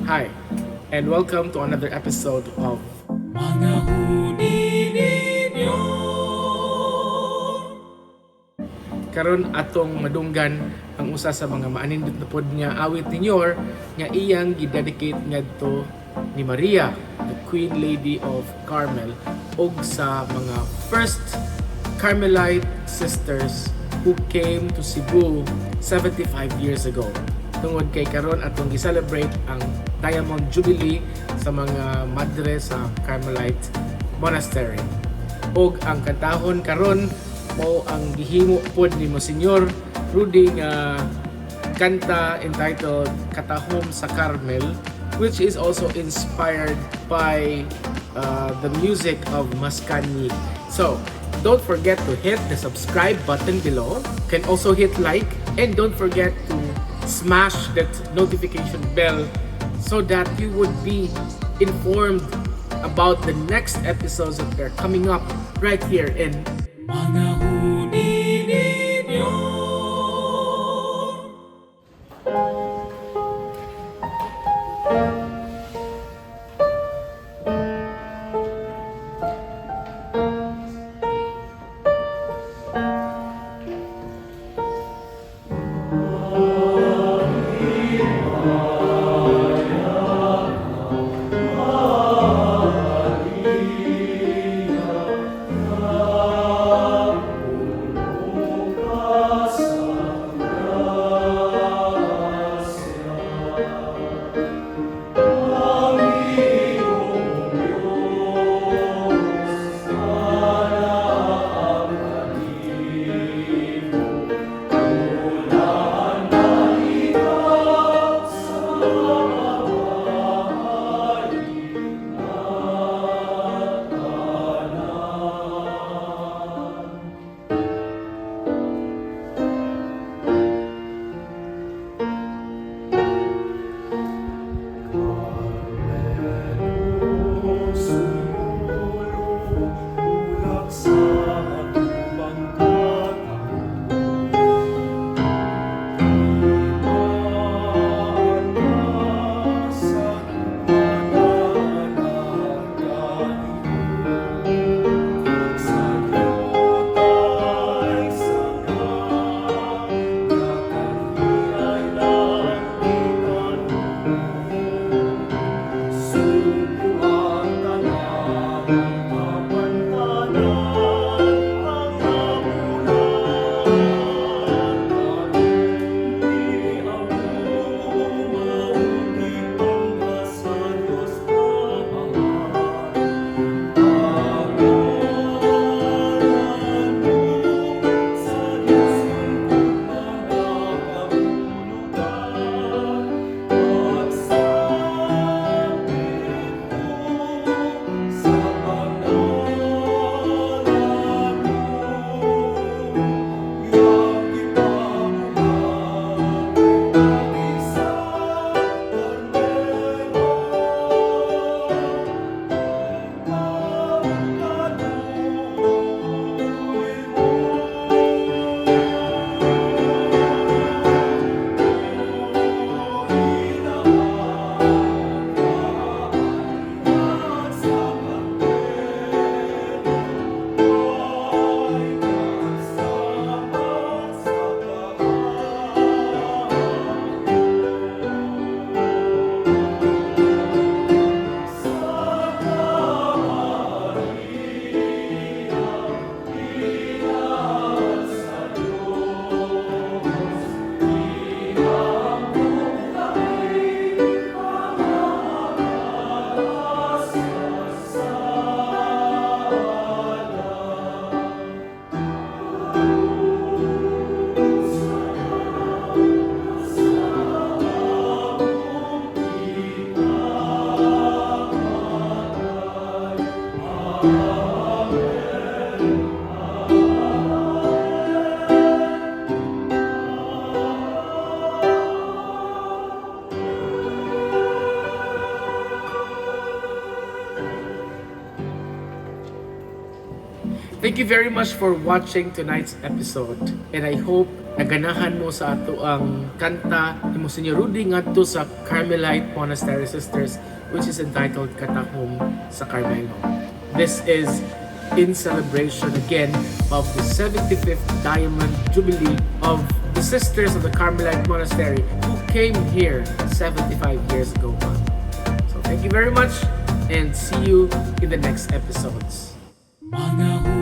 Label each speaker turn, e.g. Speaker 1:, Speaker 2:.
Speaker 1: Hi, and welcome to another episode of
Speaker 2: Mga huni ninyo.
Speaker 1: karon atong madunggan ang usa sa mga maanindot na pod nga awit ni Nyor nga iyang gidedicate ngadto ni Maria, the Queen Lady of Carmel, ug sa mga first Carmelite sisters who came to Cebu 75 years ago. Tungod kay karon atong gi-celebrate ang Diamond Jubilee sa mga madre sa Carmelite Monastery. Og ang katahon karon mao ang gihimo pod ni Msgr Rudy nga kanta entitled Katahum sa Carmel, which is also inspired by the music of Msgr. So, don't forget to hit the subscribe button below. Can also hit like, and don't forget to smash that notification bell so that you would be informed about the next episodes that are coming up right here in
Speaker 2: Mga huni ninyo.
Speaker 1: Thank you very much for watching tonight's episode, and I hope naganahan mo sa ato ang kanta ni Msgr Rudy ngadto sa Carmelite Monastery Sisters, which is entitled Katahum sa Carmelo. This is in celebration again of the 75th Diamond Jubilee of the Sisters of the Carmelite Monastery who came here 75 years ago. So thank you very much and see you in the next episodes.
Speaker 2: Mga